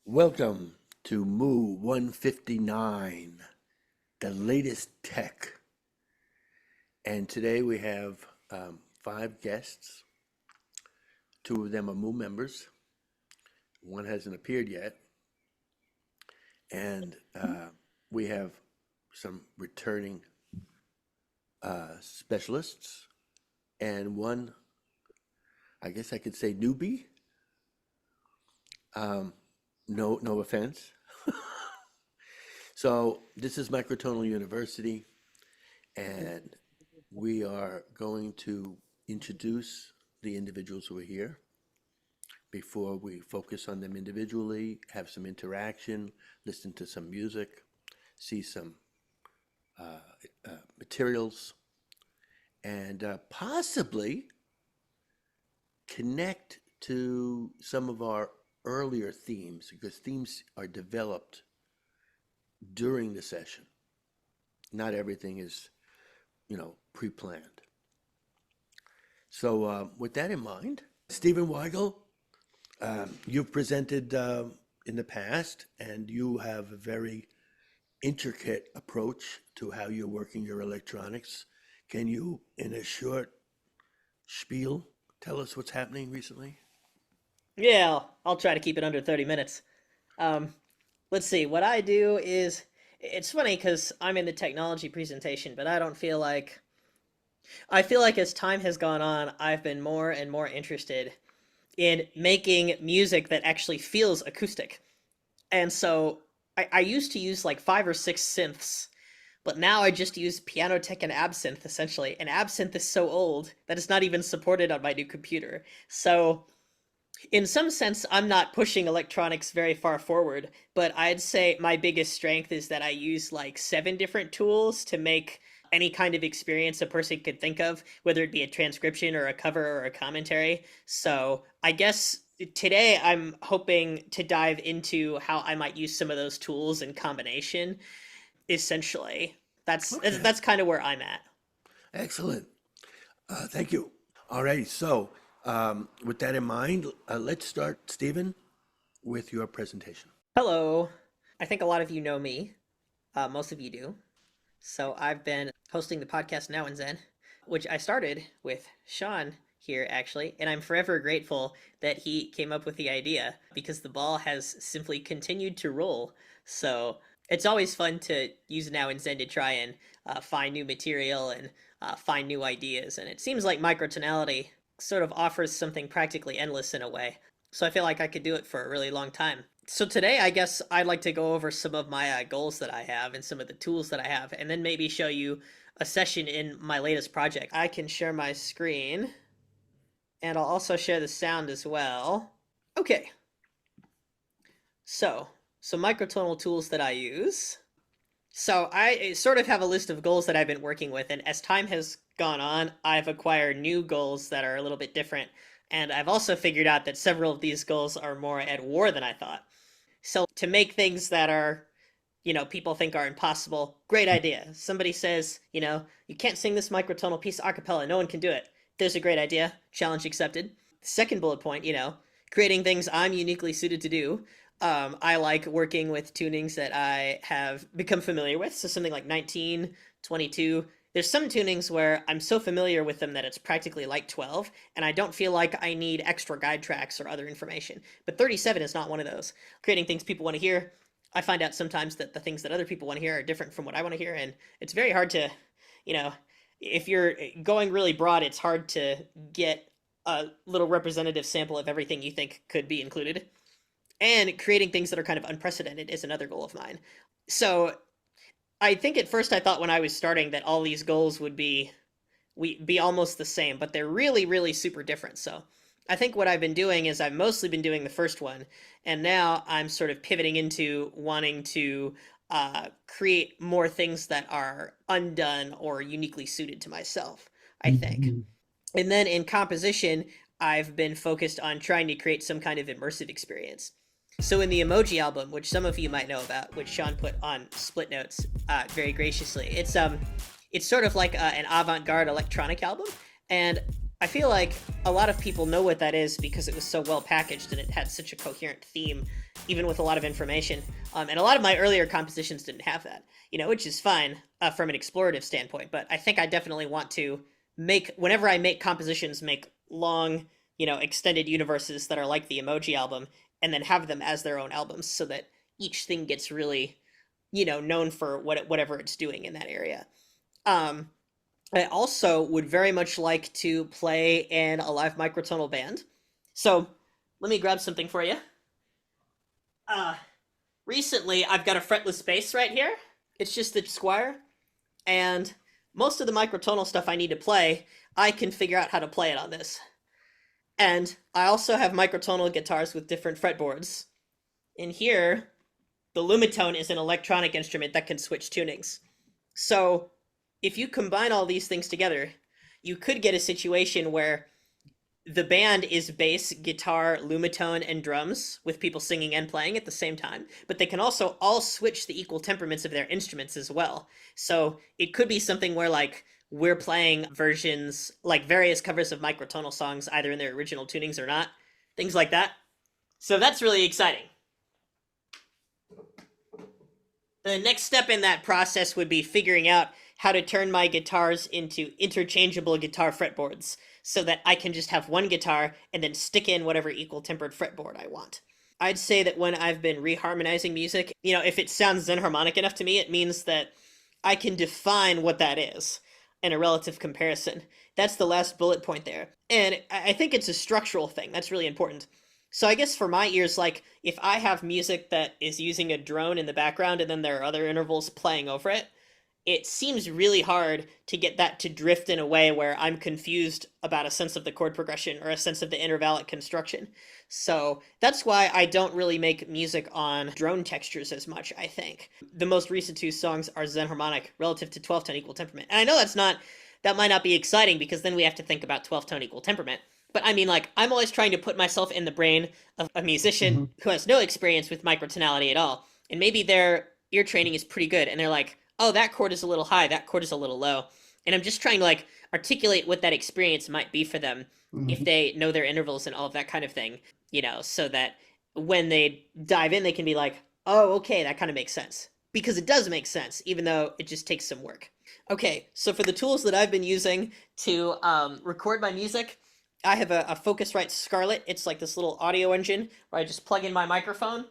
Welcome to Moo 159, the latest tech. And today we have five guests. Two of them are Moo members. One hasn't appeared yet. And we have some returning specialists and one, I guess I could say, newbie. No offense. So this is Microtonal University, and we are going to introduce the individuals who are here before we focus on them individually, have some interaction, listen to some music, see some materials, and possibly connect to some of our earlier themes, because themes are developed during the session. Not everything is, pre-planned. So with that in mind, Stephen Weigel, you've presented in the past, and you have a very intricate approach to how you're working your electronics. Can you, in a short spiel, tell us what's happening recently? Yeah, I'll try to keep it under 30 minutes. Um, let's see. What I do is it's funny because I'm in the technology presentation, but I feel like as time has gone on, I've been more and more interested in making music that actually feels acoustic. And so I used to use like five or six synths, but now I just use piano tech and absynth essentially. And absynth is so old that it's not even supported on my new computer. So in some sense, I'm not pushing electronics very far forward, but I'd say my biggest strength is that I use like seven different tools to make any kind of experience a person could think of, whether it be a transcription or a cover or a commentary. So I guess today I'm hoping to dive into how I might use some of those tools in combination. Essentially, Okay, that's kind of where I'm at. excellent. Thank you. All right, so with that in mind, let's start, Stephen, with your presentation. Hello. I think a lot of you know me. Most of you do. So I've been hosting the podcast Now and Zen, which I started with Sean here actually, and I'm forever grateful that he came up with the idea because the ball has simply continued to roll. So it's always fun to use Now and Zen to try and find new material and find new ideas. And it seems like microtonality sort of offers something practically endless in a way. So I feel like I could do it for a really long time. So today, I guess I'd like to go over some of my goals that I have and some of the tools that I have, and then maybe show you a session in my latest project. I can share my screen, and I'll also share the sound as well. Okay, so microtonal tools that I use. So I sort of have a list of goals that I've been working with, and as time has gone on, I've acquired new goals that are a little bit different. And I've also figured out that several of these goals are more at war than I thought. So to make things that are, people think are impossible, great idea. Somebody says, you can't sing this microtonal piece a cappella, no one can do it. There's a great idea, challenge accepted. Second bullet point, creating things I'm uniquely suited to do. I like working with tunings that I have become familiar with. So something like 19, 22. There's some tunings where I'm so familiar with them that it's practically like 12, and I don't feel like I need extra guide tracks or other information. But 37 is not one of those. Creating things people want to hear. I find out sometimes that the things that other people want to hear are different from what I want to hear, and it's very hard to, you know, if you're going really broad, it's hard to get a little representative sample of everything you think could be included. And creating things that are kind of unprecedented is another goal of mine. So I think at first I thought when I was starting that all these goals would be almost the same, but they're really, really super different. So I think what I've been doing is I've mostly been doing the first one, and now I'm sort of pivoting into wanting to create more things that are undone or uniquely suited to myself, I think. And then in composition, I've been focused on trying to create some kind of immersive experience. So in the emoji album, which some of you might know about, which Sean put on Split Notes very graciously, it's sort of like an avant-garde electronic album, and I feel like a lot of people know what that is because it was so well packaged and it had such a coherent theme, even with a lot of information. And a lot of my earlier compositions didn't have that, which is fine from an explorative standpoint. But I think I definitely want to whenever I make compositions, make long, extended universes that are like the Emoji album, and then have them as their own albums so that each thing gets really, known for whatever it's doing in that area. Um, I also would very much like to play in a live microtonal band. So let me grab something for you. Uh, Recently, I've got a fretless bass right here. It's just the Squire, and most of the microtonal stuff I need to play, I can figure out how to play it on this. And I also have microtonal guitars with different fretboards. In here, the Lumitone is an electronic instrument that can switch tunings. So if you combine all these things together, you could get a situation where the band is bass, guitar, Lumitone, and drums, with people singing and playing at the same time, but they can also all switch the equal temperaments of their instruments as well. So it could be something where, like, we're playing versions, like various covers of microtonal songs, either in their original tunings or not, things like that. So that's really exciting. The next step in that process would be figuring out how to turn my guitars into interchangeable guitar fretboards so that I can just have one guitar and then stick in whatever equal tempered fretboard I want. I'd say that when I've been reharmonizing music, if it sounds enharmonic enough to me, it means that I can define what that is in a relative comparison. That's the last bullet point there. And I think it's a structural thing. That's really important. So I guess for my ears, like, if I have music that is using a drone in the background and then there are other intervals playing over it, it seems really hard to get that to drift in a way where I'm confused about a sense of the chord progression or a sense of the intervallic construction. So that's why I don't really make music on drone textures as much, I think. The most recent two songs are Zen harmonic relative to 12-tone equal temperament. And I know that might not be exciting because then we have to think about 12-tone equal temperament. But I mean, like, I'm always trying to put myself in the brain of a musician who has no experience with microtonality at all. And maybe their ear training is pretty good. And they're like, oh, that chord is a little high, that chord is a little low. And I'm just trying to, like, articulate what that experience might be for them if they know their intervals and all of that kind of thing, so that when they dive in, they can be like, oh, okay, that kind of makes sense. Because it does make sense, even though it just takes some work. Okay, so for the tools that I've been using to record my music, I have a Focusrite Scarlett. It's like this little audio engine where I just plug in my microphone.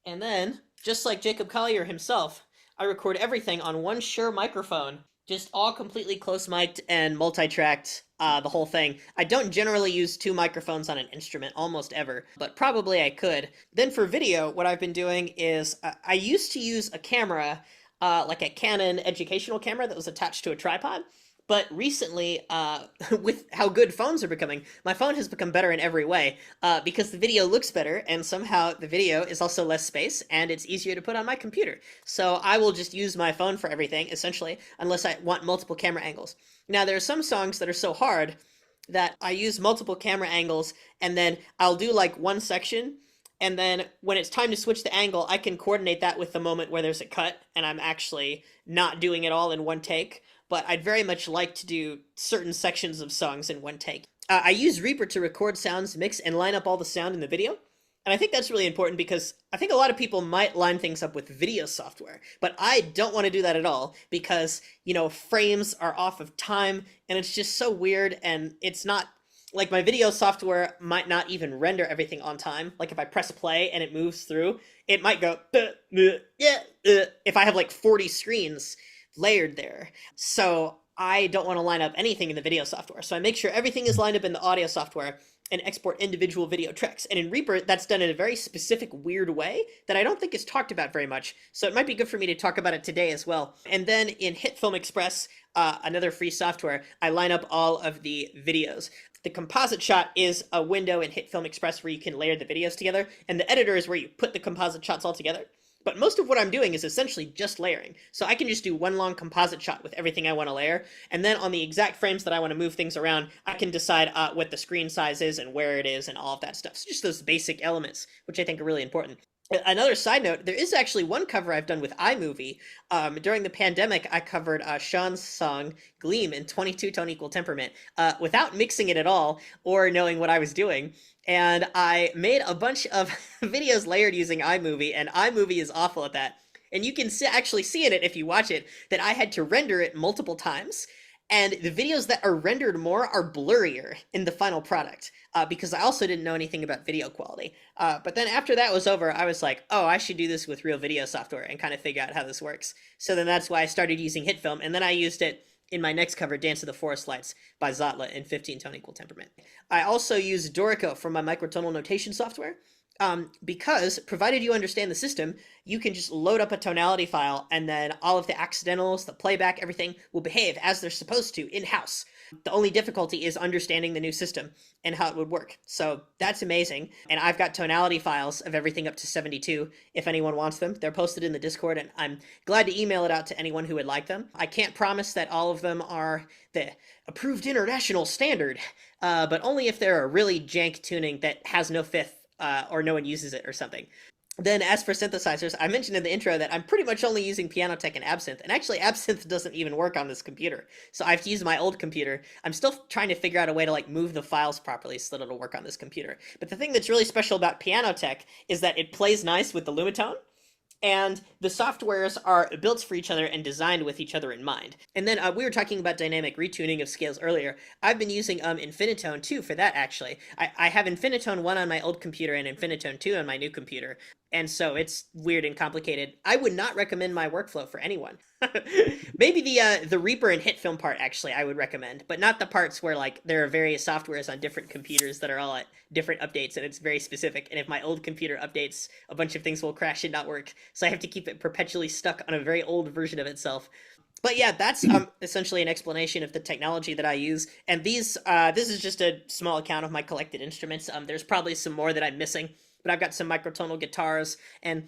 And then, just like Jacob Collier himself, I record everything on one Shure microphone, just all completely close mic'd and multi-tracked, the whole thing. I don't generally use two microphones on an instrument, almost ever, but probably I could. Then for video, what I've been doing is, I used to use a camera, like a Canon educational camera that was attached to a tripod. But recently, with how good phones are becoming, my phone has become better in every way because the video looks better and somehow the video is also less space and it's easier to put on my computer. So I will just use my phone for everything, essentially, unless I want multiple camera angles. Now, there are some songs that are so hard that I use multiple camera angles and then I'll do like one section. And then when it's time to switch the angle, I can coordinate that with the moment where there's a cut and I'm actually not doing it all in one take. But I'd very much like to do certain sections of songs in one take. I use Reaper to record sounds, mix, and line up all the sound in the video. And I think that's really important because I think a lot of people might line things up with video software, but I don't want to do that at all because, frames are off of time and it's just so weird and it's not, like, my video software might not even render everything on time. Like, if I press play and it moves through, it might go, if I have like 40 screens layered there. So I don't want to line up anything in the video software. So I make sure everything is lined up in the audio software and export individual video tracks. And in Reaper, that's done in a very specific, weird way that I don't think is talked about very much. So it might be good for me to talk about it today as well. And then in HitFilm Express, another free software, I line up all of the videos. The composite shot is a window in HitFilm Express where you can layer the videos together. And the editor is where you put the composite shots all together. But most of what I'm doing is essentially just layering. So I can just do one long composite shot with everything I want to layer. And then on the exact frames that I want to move things around, I can decide what the screen size is and where it is and all of that stuff. So just those basic elements, which I think are really important. Another side note, there is actually one cover I've done with iMovie. During the pandemic, I covered Sean's song Gleam in 22 tone equal temperament without mixing it at all or knowing what I was doing. And I made a bunch of videos layered using iMovie, and iMovie is awful at that. And you can actually see in it if you watch it that I had to render it multiple times. And the videos that are rendered more are blurrier in the final product because I also didn't know anything about video quality. But then after that was over, I was like, oh, I should do this with real video software and kind of figure out how this works. So then that's why I started using HitFilm, and then I used it in my next cover, Dance of the Forest Lights by Zotla in 15 tone equal temperament. I also use Dorico for my microtonal notation software. Because provided you understand the system, you can just load up a tonality file and then all of the accidentals, the playback, everything will behave as they're supposed to in-house. The only difficulty is understanding the new system and how it would work. So that's amazing. And I've got tonality files of everything up to 72 if anyone wants them. They're posted in the Discord, and I'm glad to email it out to anyone who would like them. I can't promise that all of them are the approved international standard, but only if they're a really jank tuning that has no fifth or no one uses it or something. Then as for synthesizers, I mentioned in the intro that I'm pretty much only using Pianotech and Absinthe, and actually Absinthe doesn't even work on this computer. So I have to use my old computer. I'm still trying to figure out a way to like move the files properly so that it'll work on this computer. But the thing that's really special about Pianotech is that it plays nice with the Lumitone, and the softwares are built for each other and designed with each other in mind. And then we were talking about dynamic retuning of scales earlier. I've been using Infinitone 2 for that, actually. I have Infinitone 1 on my old computer and Infinitone 2 on my new computer, and so it's weird and complicated. I would not recommend my workflow for anyone. Maybe the Reaper and HitFilm part, actually, I would recommend, but not the parts where like there are various softwares on different computers that are all at different updates, and it's very specific. And if my old computer updates, a bunch of things will crash and not work, so I have to keep it perpetually stuck on a very old version of itself. But yeah, that's essentially an explanation of the technology that I use. And this is just a small account of my collected instruments. There's probably some more that I'm missing, but I've got some microtonal guitars, and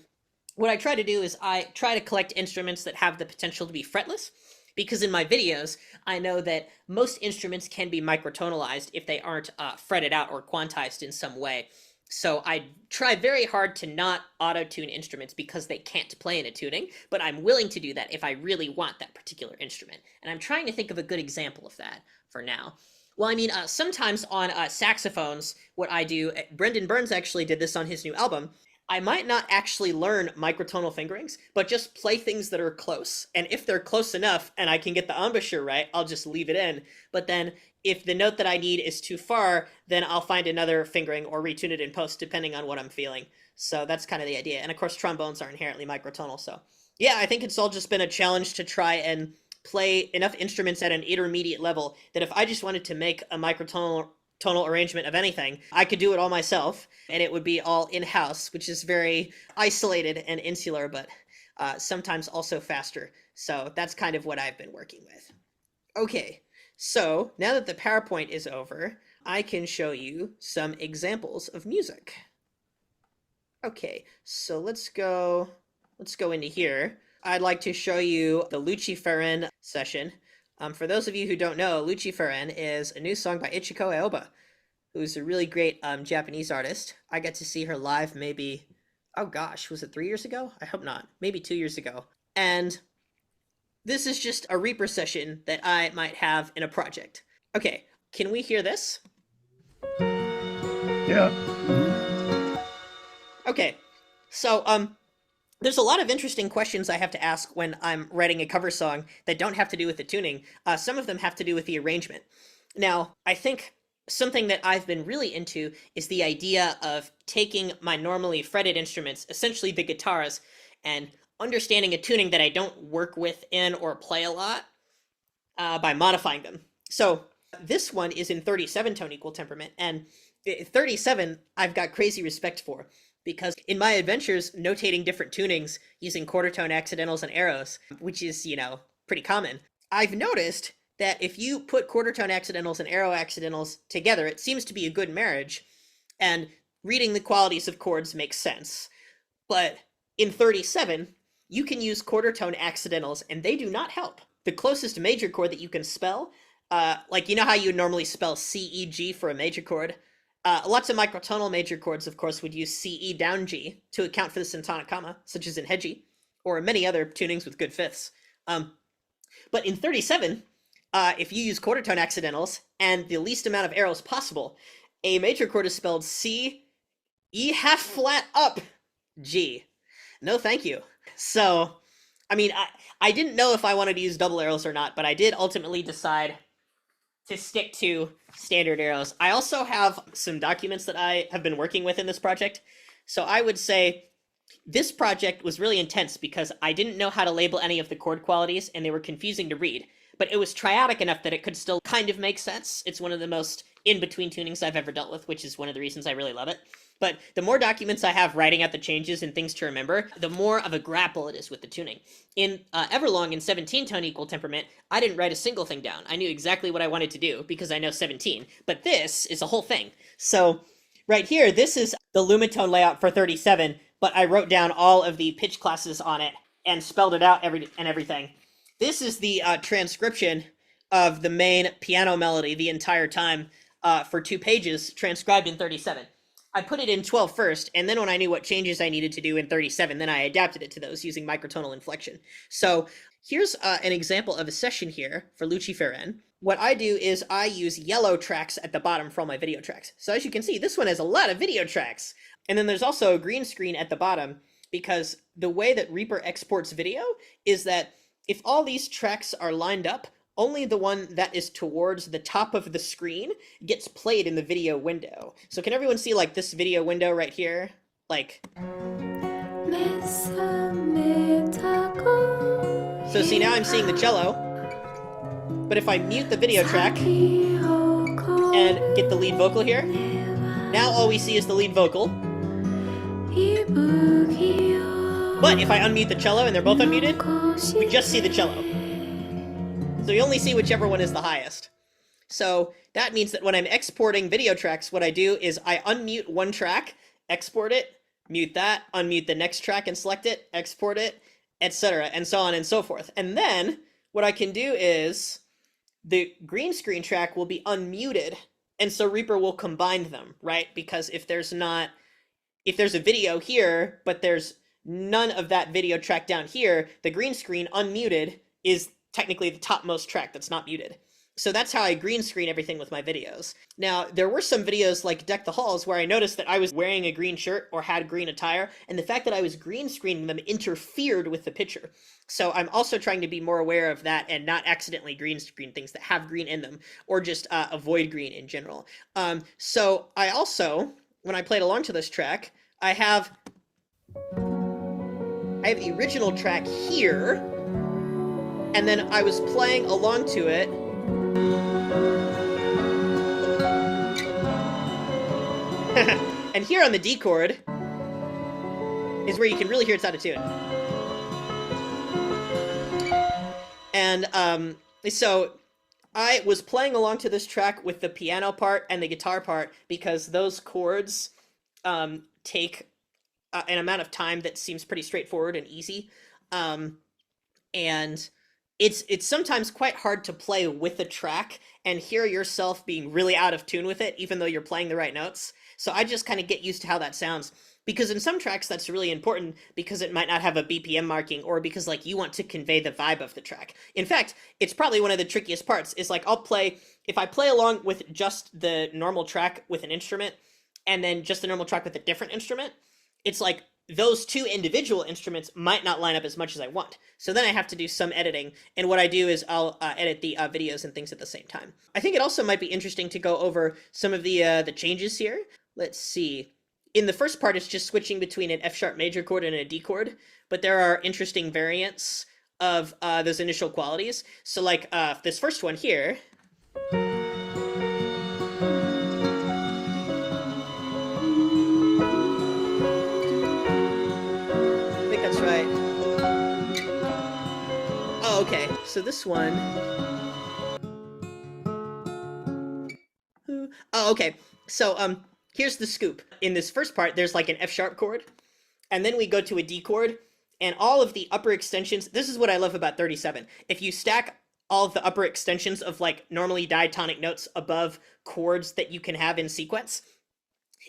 what I try to do is I try to collect instruments that have the potential to be fretless, because in my videos, I know that most instruments can be microtonalized if they aren't fretted out or quantized in some way. So I try very hard to not auto-tune instruments because they can't play in a tuning, but I'm willing to do that if I really want that particular instrument. And I'm trying to think of a good example of that for now. Well, I mean, sometimes on saxophones, what I do, Brendan Burns actually did this on his new album, I might not actually learn microtonal fingerings, but just play things that are close. And if they're close enough and I can get the embouchure right, I'll just leave it in. But then if the note that I need is too far, then I'll find another fingering or retune it in post, depending on what I'm feeling. So that's kind of the idea. And of course, trombones are inherently microtonal. So yeah, I think it's all just been a challenge to try and play enough instruments at an intermediate level that if I just wanted to make a microtonal arrangement of anything, I could do it all myself, and it would be all in-house, which is very isolated and insular, but sometimes also faster. So that's kind of what I've been working with. Okay, so now that the PowerPoint is over, I can show you some examples of music. Okay, so let's go into here. I'd like to show you the Luciférine session. For those of you who don't know, Luciférine is a new song by Ichiko Aoba, who's a really great Japanese artist. I got to see her live maybe, oh gosh, was it 3 years ago? I hope not. Maybe 2 years ago. And this is just a Reaper session that I might have in a project. Okay, can we hear this? Yeah. Okay, so there's a lot of interesting questions I have to ask when I'm writing a cover song that don't have to do with the tuning. Some of them have to do with the arrangement. Now, I think something that I've been really into is the idea of taking my normally fretted instruments, essentially the guitars, and understanding a tuning that I don't work with in or play a lot by modifying them. So this one is in 37 tone equal temperament, and 37 I've got crazy respect for, because in my adventures notating different tunings using quarter tone accidentals and arrows, which is, pretty common, I've noticed that if you put quarter tone accidentals and arrow accidentals together, it seems to be a good marriage, and reading the qualities of chords makes sense. But in 37, you can use quarter tone accidentals, and they do not help. The closest major chord that you can spell, like how you normally spell C, E, G for a major chord, Lots of microtonal major chords, of course, would use CE down G to account for the syntonic comma, such as in Hedgie, or many other tunings with good fifths. But in 37, if you use quarter tone accidentals and the least amount of arrows possible, a major chord is spelled C, E half flat up, G. No thank you. So, I mean, I didn't know if I wanted to use double arrows or not, but I did ultimately decide to stick to standard arrows. I also have some documents that I have been working with in this project. So I would say this project was really intense because I didn't know how to label any of the chord qualities and they were confusing to read. But it was triadic enough that it could still kind of make sense. It's one of the most in-between tunings I've ever dealt with, which is one of the reasons I really love it. But the more documents I have writing out the changes and things to remember, the more of a grapple it is with the tuning. In Everlong in 17-tone equal temperament, I didn't write a single thing down. I knew exactly what I wanted to do because I know 17. But this is a whole thing. So right here, this is the Lumitone layout for 37, but I wrote down all of the pitch classes on it and spelled it out everything. This is the transcription of the main piano melody the entire time for 2 pages, transcribed in 37. I put it in 12 first, and then when I knew what changes I needed to do in 37, then I adapted it to those using microtonal inflection. So here's an example of a session here for Luciférine. What I do is I use yellow tracks at the bottom for all my video tracks. So as you can see, this one has a lot of video tracks. And then there's also a green screen at the bottom, because the way that Reaper exports video is that if all these tracks are lined up, only the one that is towards the top of the screen gets played in the video window. So can everyone see like this video window right here? Like, so see, now I'm seeing the cello, but if I mute the video track and get the lead vocal here, now all we see is the lead vocal. But if I unmute the cello and they're both unmuted, we just see the cello. So you only see whichever one is the highest. So that means that when I'm exporting video tracks, what I do is I unmute one track, export it, mute that, unmute the next track and select it, export it, etc., and so on and so forth. And then what I can do is the green screen track will be unmuted, and so Reaper will combine them, right? Because if there's a video here, but there's none of that video track down here, the green screen unmuted is technically the topmost track that's not muted. So that's how I green screen everything with my videos. Now, there were some videos like Deck the Halls where I noticed that I was wearing a green shirt or had green attire, and the fact that I was green screening them interfered with the picture. So I'm also trying to be more aware of that and not accidentally green screen things that have green in them, or just avoid green in general. So I also, when I played along to this track, I have the original track here, and then I was playing along to it. And here on the D chord is where you can really hear it's out of tune. And so I was playing along to this track with the piano part and the guitar part because those chords take an amount of time that seems pretty straightforward and easy. And it's sometimes quite hard to play with a track and hear yourself being really out of tune with it, even though you're playing the right notes. So I just kind of get used to how that sounds. Because in some tracks that's really important because it might not have a BPM marking, or because like you want to convey the vibe of the track. In fact, it's probably one of the trickiest parts is like if I play along with just the normal track with an instrument and then just the normal track with a different instrument, it's like those two individual instruments might not line up as much as I want. So then I have to do some editing. And what I do is I'll edit the videos and things at the same time. I think it also might be interesting to go over some of the changes here. Let's see. In the first part, it's just switching between an F sharp major chord and a D chord, but there are interesting variants of those initial qualities. So like this first one here. I think that's right. Oh, okay. So this one. Oh, okay. So here's the scoop. In this first part, there's like an F sharp chord, and then we go to a D chord, and all of the upper extensions, this is what I love about 37. If you stack all of the upper extensions of like normally diatonic notes above chords that you can have in sequence,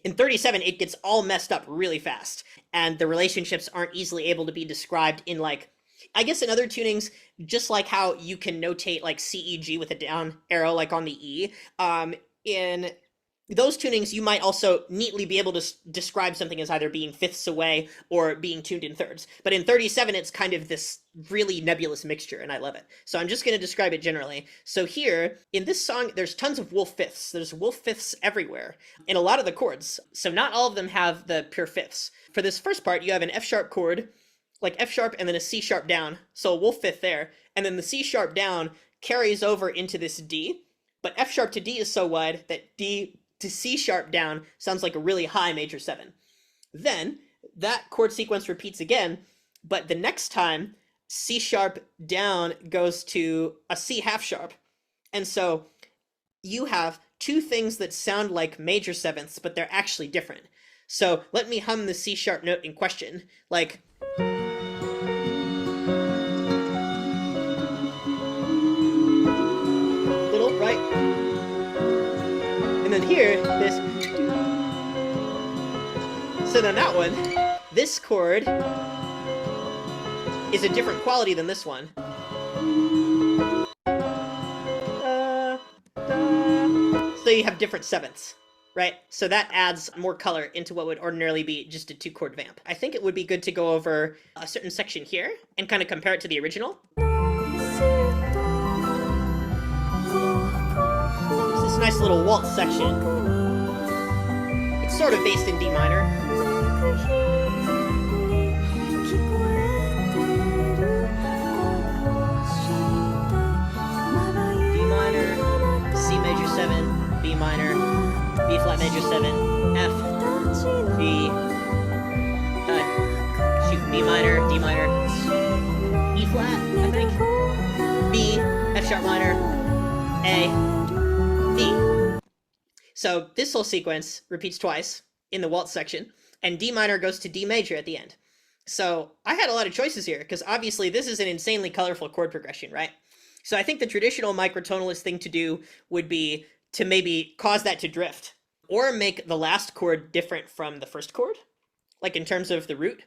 In 37, it gets all messed up really fast, and the relationships aren't easily able to be described in like, I guess in other tunings, just like how you can notate like CEG with a down arrow like on the E, in those tunings, you might also neatly be able to describe something as either being fifths away or being tuned in thirds. But in 37, it's kind of this really nebulous mixture, and I love it. So I'm just going to describe it generally. So here, in this song, there's tons of wolf fifths. There's wolf fifths everywhere in a lot of the chords. So not all of them have the pure fifths. For this first part, you have an F sharp chord, like F sharp and then a C sharp down. So a wolf fifth there. And then the C sharp down carries over into this D. But F sharp to D is so wide that D to C sharp down sounds like a really high major 7. Then that chord sequence repeats again, but the next time C sharp down goes to a C half sharp. And so you have two things that sound like major sevenths, but they're actually different. So let me hum the C sharp note in question, like little, right? And then here, this. So then that one, this chord is a different quality than this one. So you have different sevenths, right? So that adds more color into what would ordinarily be just a 2-chord vamp. I think it would be good to go over a certain section here and kind of compare it to the original. Nice little waltz section. It's sort of based in D minor. D minor, C major 7, B minor, B flat major 7, F, B, B minor, D minor, E flat, I think, B, F sharp minor, A, D. So this whole sequence repeats twice in the waltz section, and D minor goes to D major at the end. So I had a lot of choices here, because obviously this is an insanely colorful chord progression, right? So I think the traditional microtonalist thing to do would be to maybe cause that to drift, or make the last chord different from the first chord, like in terms of the root.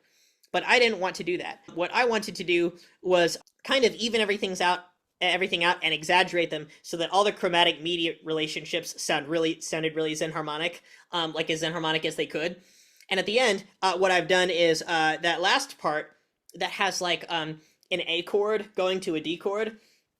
But I didn't want to do that. What I wanted to do was kind of even everything out and exaggerate them so that all the chromatic media relationships sounded really zenharmonic, like as zenharmonic as they could. And at the end, what I've done is that last part that has like an A chord going to a D chord,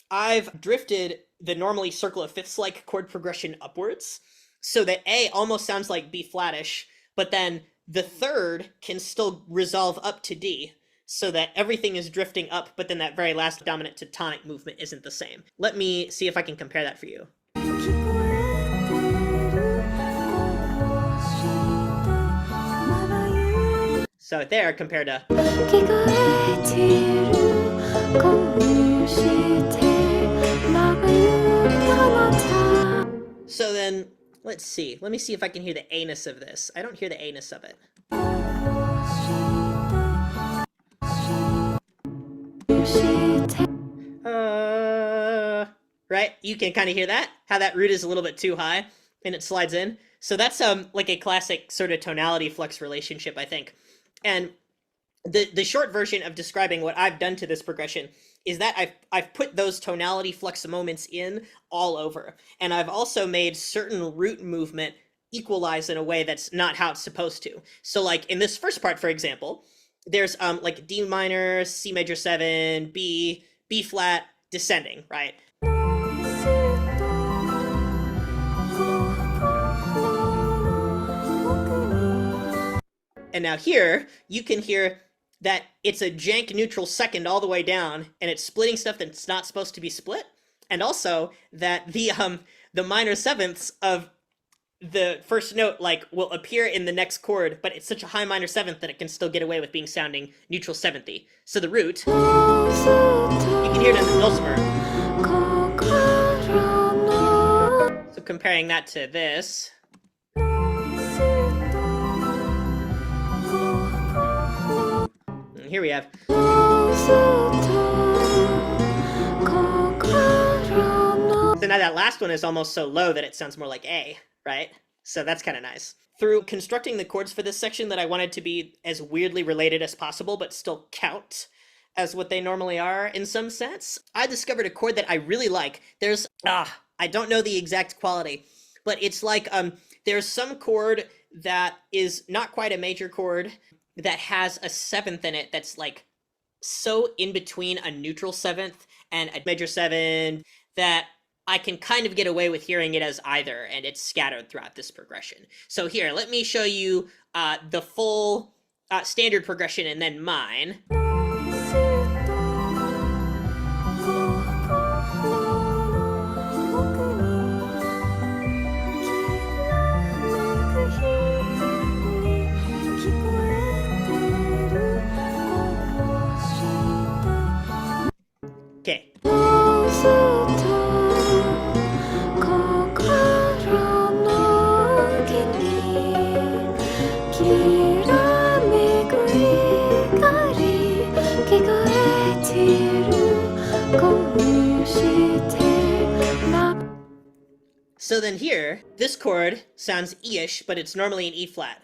I've drifted the normally circle of fifths-like chord progression upwards so that A almost sounds like B flattish, but then the third can still resolve up to D, so that everything is drifting up, but then that very last dominant to tonic movement isn't the same. Let me see if I can compare that for you. So there, compared to... So then, let's see. Let me see if I can hear the A-ness of this. I don't hear the A-ness of it. Right? You can kind of hear that? How that root is a little bit too high and it slides in. So that's like a classic sort of tonality flux relationship, I think. And the short version of describing what I've done to this progression is that I've put those tonality flux moments in all over. And I've also made certain root movement equalize in a way that's not how it's supposed to. So like in this first part, for example, there's like D minor, C major 7, B, B flat, descending, right? And now here, you can hear that it's a jank neutral second all the way down, and it's splitting stuff that's not supposed to be split. And also that the minor sevenths of the first note like will appear in the next chord, but it's such a high minor seventh that it can still get away with being sounding neutral seventhy. So the root, you can hear it in the dulcimer. So comparing that to this. And here we have. So now that last one is almost so low that it sounds more like A, right? So that's kind of nice. Through constructing the chords for this section that I wanted to be as weirdly related as possible, but still count as what they normally are in some sense, I discovered a chord that I really like. I don't know the exact quality, but it's like there's some chord that is not quite a major chord that has a seventh in it that's like so in between a neutral seventh and a major seven that I can kind of get away with hearing it as either, and it's scattered throughout this progression. So here, let me show you the full standard progression and then mine. Okay. So then here, this chord sounds E-ish, but it's normally an E flat.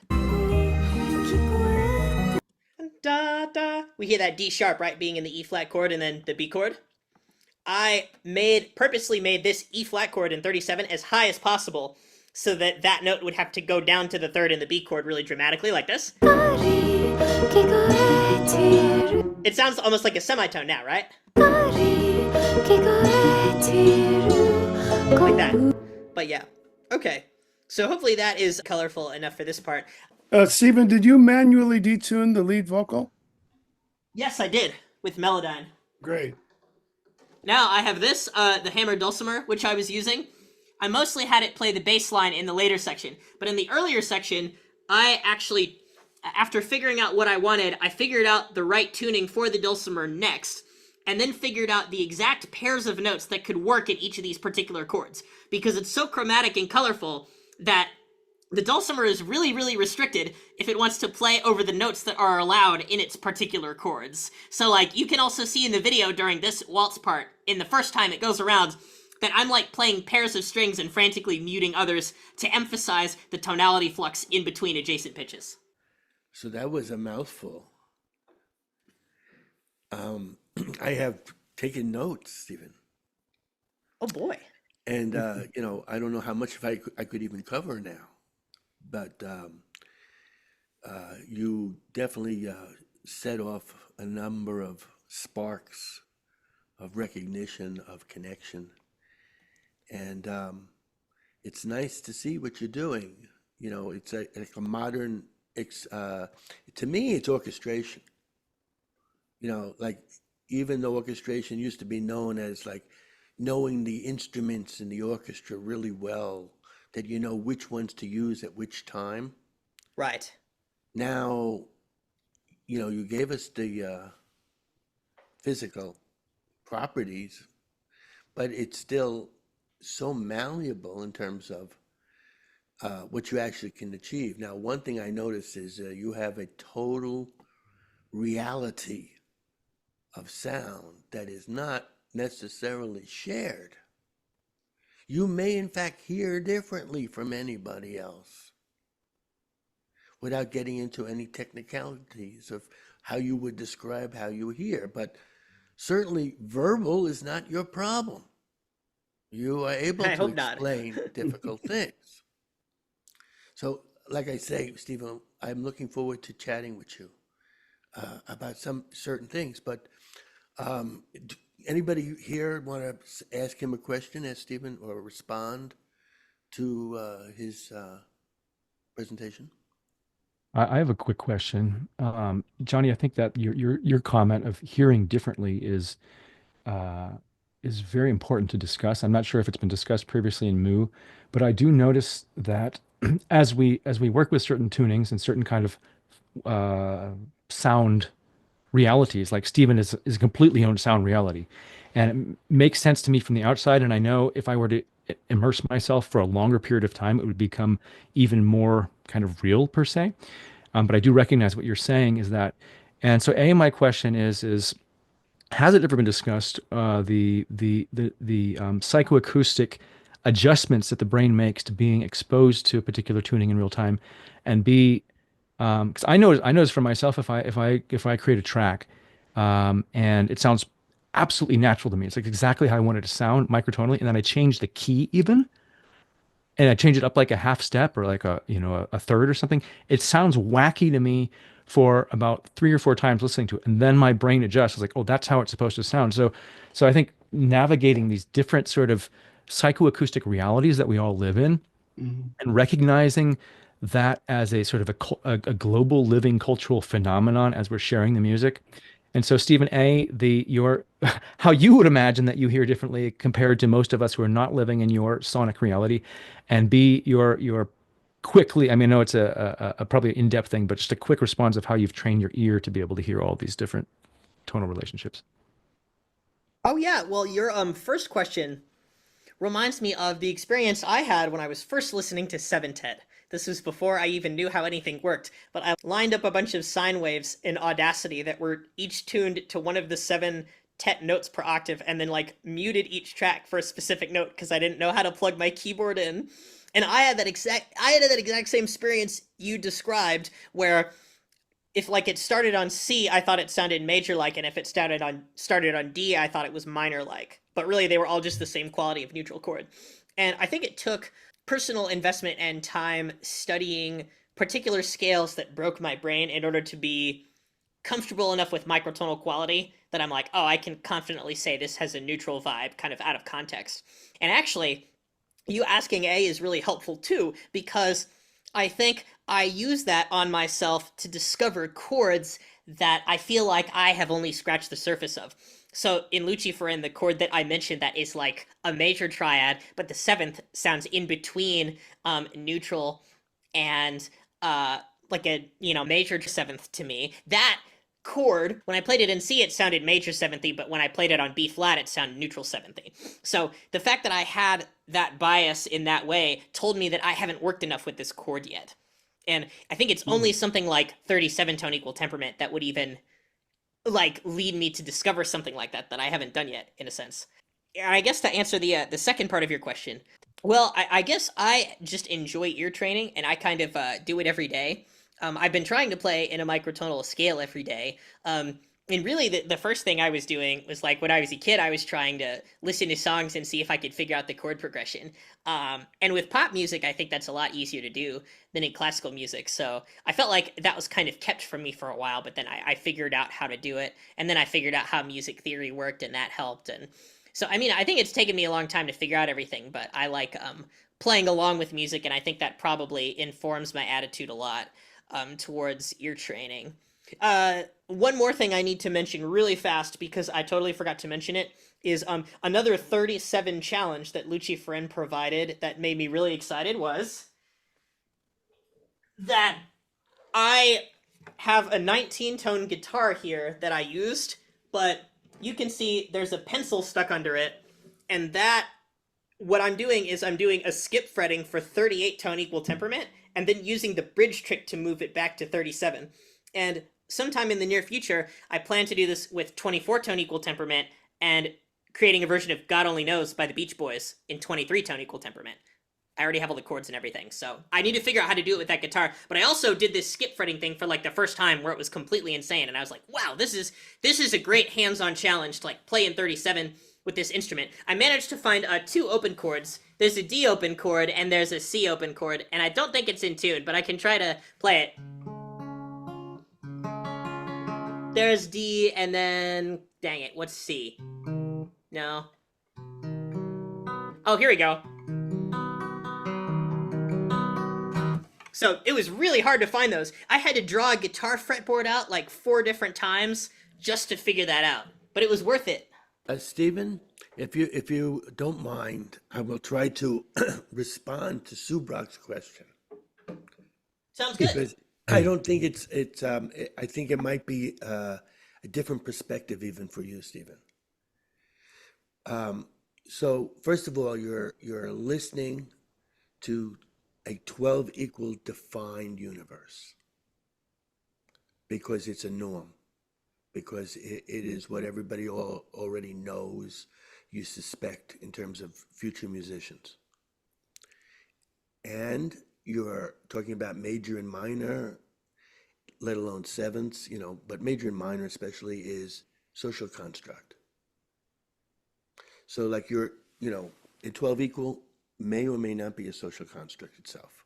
Da, da. We hear that D sharp, right, being in the E flat chord and then the B chord. I purposely made this E flat chord in 37 as high as possible so that that note would have to go down to the third in the B chord really dramatically, like this. It sounds almost like a semitone now, right? Like that. But yeah. Okay. So hopefully that is colorful enough for this part. Stephen, did you manually detune the lead vocal? Yes, I did, with Melodyne. Great. Now I have this, the hammered dulcimer, which I was using. I mostly had it play the bass line in the later section, but in the earlier section, I actually, after figuring out what I wanted, I figured out the right tuning for the dulcimer next, and then figured out the exact pairs of notes that could work in each of these particular chords, because it's so chromatic and colorful that the dulcimer is really, really restricted if it wants to play over the notes that are allowed in its particular chords. So, like, you can also see in the video during this waltz part, in the first time it goes around, that I'm, like, playing pairs of strings and frantically muting others to emphasize the tonality flux in between adjacent pitches. So that was a mouthful. I have taken notes, Stephen. Oh, boy. And, I don't know how much I could even cover now. But you definitely set off a number of sparks of recognition, of connection. And it's nice to see what you're doing. It's like a modern, to me, it's orchestration. Like even though orchestration used to be known as like knowing the instruments in the orchestra really well, that you know which ones to use at which time. Right. Now, you gave us the physical properties, but it's still so malleable in terms of what you actually can achieve. Now, one thing I noticed is you have a total reality of sound that is not necessarily shared. You may, in fact, hear differently from anybody else without getting into any technicalities of how you would describe how you hear. But certainly, verbal is not your problem. You are able I to hope not. explain difficult things. So, like I say, Stephen, I'm looking forward to chatting with you about some certain things. But anybody here want to ask him a question, ask Stephen, or respond to his presentation? I have a quick question. Johnny, I think that your comment of hearing differently is very important to discuss. I'm not sure if it's been discussed previously in Moo, but I do notice that as we work with certain tunings and certain kind of sound realities, like Stephen is a completely own sound reality, and it makes sense to me from the outside. And I know if I were to immerse myself for a longer period of time, it would become even more kind of real per se. But I do recognize what you're saying is that, and so my question is has it ever been discussed the psychoacoustic adjustments that the brain makes to being exposed to a particular tuning in real time, and B, because I know this for myself. If I create a track, and it sounds absolutely natural to me, it's like exactly how I want it to sound microtonally, and then I change the key even, and I change it up like a half step or like a third or something. It sounds wacky to me for about 3 or 4 times listening to it, and then my brain adjusts. It's like, oh, that's how it's supposed to sound. So I think navigating these different sort of psychoacoustic realities that we all live in, Mhm. and recognizing that as a sort of a global living cultural phenomenon as we're sharing the music. And so, Stephen, your how you would imagine that you hear differently compared to most of us who are not living in your sonic reality, and B, your quickly, I mean, I know it's a probably an in-depth thing, but just a quick response of how you've trained your ear to be able to hear all these different tonal relationships. Oh yeah, well your first question reminds me of the experience I had when I was first listening to Seventet. This was before I even knew how anything worked, but I lined up a bunch of sine waves in Audacity that were each tuned to one of the 7 tet notes per octave, and then like muted each track for a specific note because I didn't know how to plug my keyboard in. And I had that exact same experience you described, where if like it started on C, I thought it sounded major like, and if it started on D, I thought it was minor like. But really, they were all just the same quality of neutral chord. And I think it took personal investment and time studying particular scales that broke my brain in order to be comfortable enough with microtonal quality that I'm like, oh, I can confidently say this has a neutral vibe, kind of out of context. And actually, you asking A is really helpful too, because I think I use that on myself to discover chords that I feel like I have only scratched the surface of. So in Luciférine, the chord that I mentioned that is like a major triad, but the 7th sounds in between neutral and like a major 7th to me. That chord, when I played it in C, it sounded major 7thy, but when I played it on B flat, it sounded neutral 7thy. So the fact that I had that bias in that way told me that I haven't worked enough with this chord yet. And I think it's only something like 37 tone equal temperament that would even like lead me to discover something like that I haven't done yet, in a sense. I guess to answer the second part of your question, well, I guess I just enjoy ear training, and I kind of do it every day. I've been trying to play in a microtonal scale every day. And really, the first thing I was doing was like when I was a kid, I was trying to listen to songs and see if I could figure out the chord progression. And with pop music, I think that's a lot easier to do than in classical music. So I felt like that was kind of kept from me for a while, but then I figured out how to do it. And then I figured out how music theory worked, and that helped. And so, I mean, I think it's taken me a long time to figure out everything, but I like playing along with music, and I think that probably informs my attitude a lot towards ear training. One more thing I need to mention really fast because I totally forgot to mention it is another 37 challenge that Luciférine provided that made me really excited was that I have a 19-tone guitar here that I used, but you can see there's a pencil stuck under it, and that what I'm doing is I'm doing a skip fretting for 38-tone equal temperament, and then using the bridge trick to move it back to 37. And sometime in the near future, I plan to do this with 24-tone equal temperament and creating a version of God Only Knows by the Beach Boys in 23-tone equal temperament. I already have all the chords and everything, so I need to figure out how to do it with that guitar. But I also did this skip fretting thing for like the first time where it was completely insane, and I was like, wow, this is a great hands-on challenge to like play in 37 with this instrument. I managed to find 2 open chords. There's a D open chord and there's a C open chord, and I don't think it's in tune, but I can try to play it. There's D, and then dang it, what's C? No. Oh, here we go. So it was really hard to find those. I had to draw a guitar fretboard out like 4 different times just to figure that out. But it was worth it. Stephen, if you don't mind, I will try to respond to Subrak's question Sounds good. because I don't think I think it might be a different perspective even for you, Stephen. So first of all, you're listening to a 12 equal defined universe because it's a norm, because it is what everybody already knows, you suspect in terms of future musicians. and you're talking about major and minor, let alone sevenths, but major and minor especially is social construct. So like a 12 equal may or may not be a social construct itself.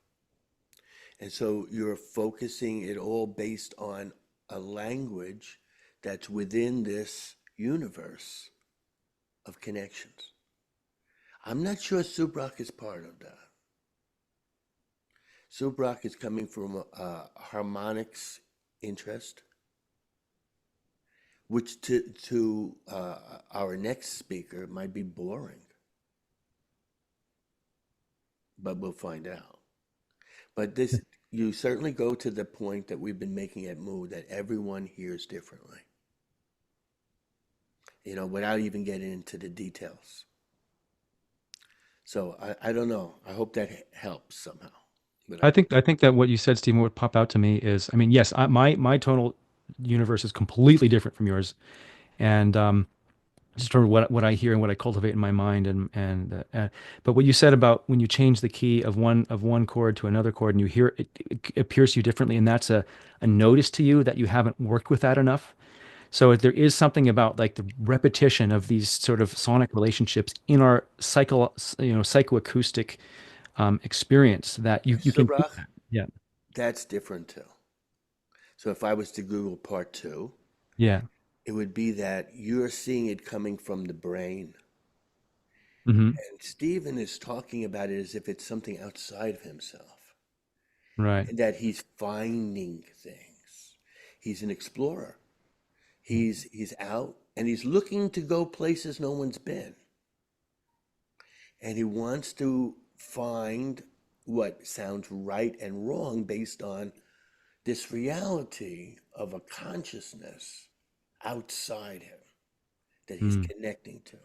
And so you're focusing it all based on a language that's within this universe of connections. I'm not sure Subrak is part of that. Subrak is coming from a harmonics interest, which to our next speaker might be boring, but we'll find out. But you certainly go to the point that we've been making at Moo, that everyone hears differently, without even getting into the details. So I don't know. I hope that helps somehow. But I think that what you said, Stephen, what popped out to me is, I mean, yes, my tonal universe is completely different from yours, and just from what I hear and what I cultivate in my mind, but what you said about when you change the key of one chord to another chord and you hear it, it appears to you differently, and that's a notice to you that you haven't worked with that enough. So there is something about like the repetition of these sort of sonic relationships in our psychoacoustic experience that you can do Subrak, that. Yeah. that's different too. So if I was to Google part two, Yeah. it would be that you're seeing it coming from the brain. Hmm. And Stephen is talking about it as if it's something outside of himself, Right. and that he's finding things. He's an explorer. He's out and he's looking to go places no one's been. And he wants to find what sounds right and wrong based on this reality of a consciousness outside him that he's Mm. connecting to.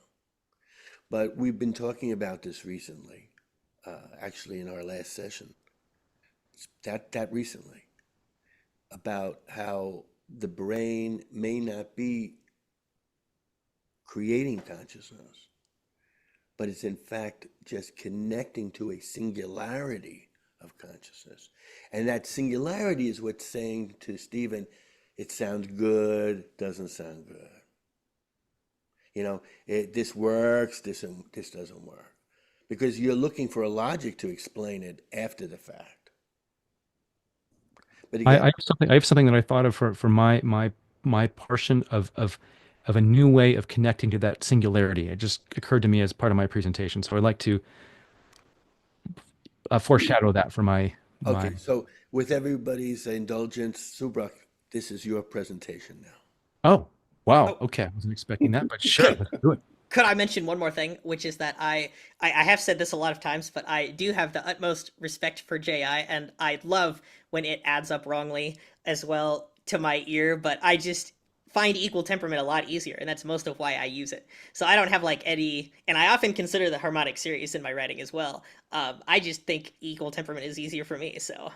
But we've been talking about this recently, actually in our last session, that recently, about how the brain may not be creating consciousness, but it's in fact just connecting to a singularity of consciousness. And that singularity is what's saying to Stephen, it sounds good, doesn't sound good. This works, this doesn't work. Because you're looking for a logic to explain it after the fact. But again, I have something that I thought of for my portion of a new way of connecting to that singularity. It just occurred to me as part of my presentation. So I'd like to foreshadow that for my. okay, so with everybody's indulgence, Subrak, this is your presentation now. Oh, wow. Oh, Okay. I wasn't expecting that, but sure, let's do it. could I mention one more thing, which is that I have said this a lot of times, but I do have the utmost respect for JI, and I love when it adds up wrongly as well to my ear, but I just find equal temperament a lot easier, and that's most of why I use it. So I don't have like any, and I often consider the harmonic series in my writing as well. I just think equal temperament is easier for me, so.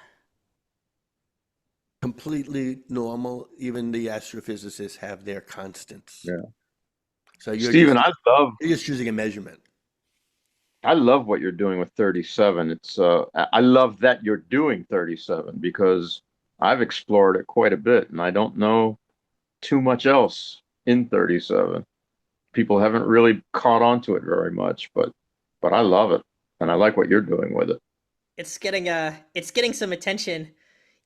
Completely normal. Even the astrophysicists have their constants. Yeah. So Stephen, you're just choosing a measurement. I love what you're doing with 37. I love that you're doing 37 because I've explored it quite a bit and I don't know too much else in 37. People haven't really caught on to it very much, but I love it and I like what you're doing with it. It's getting some attention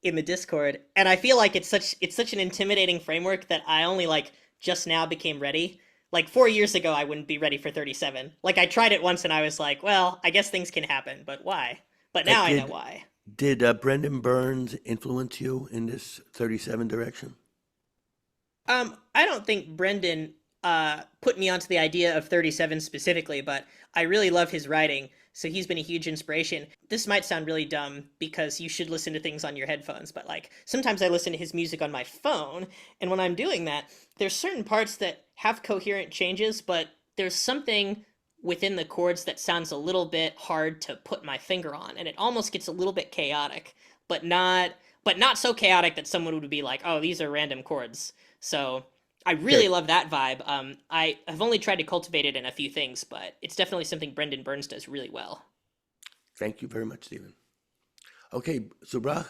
in the Discord, and I feel like it's such an intimidating framework that I only like just now became ready. Like 4 years ago, I wouldn't be ready for 37. Like I tried it once, and I was like, well, I guess things can happen, but why? But now I know why. Did Brendan Burns influence you in this 37 direction? I don't think Brendan put me onto the idea of 37 specifically, but I really love his writing, so he's been a huge inspiration. This might sound really dumb because you should listen to things on your headphones, but like sometimes I listen to his music on my phone, and when I'm doing that, there's certain parts that have coherent changes, but there's something within the chords that sounds a little bit hard to put my finger on, and it almost gets a little bit chaotic, but not so chaotic that someone would be like, "Oh, these are random chords." So I really Okay. love that vibe. I have only tried to cultivate it in a few things, but it's definitely something Brendan Burns does really well. Thank you very much, Stephen. Okay, Subrach,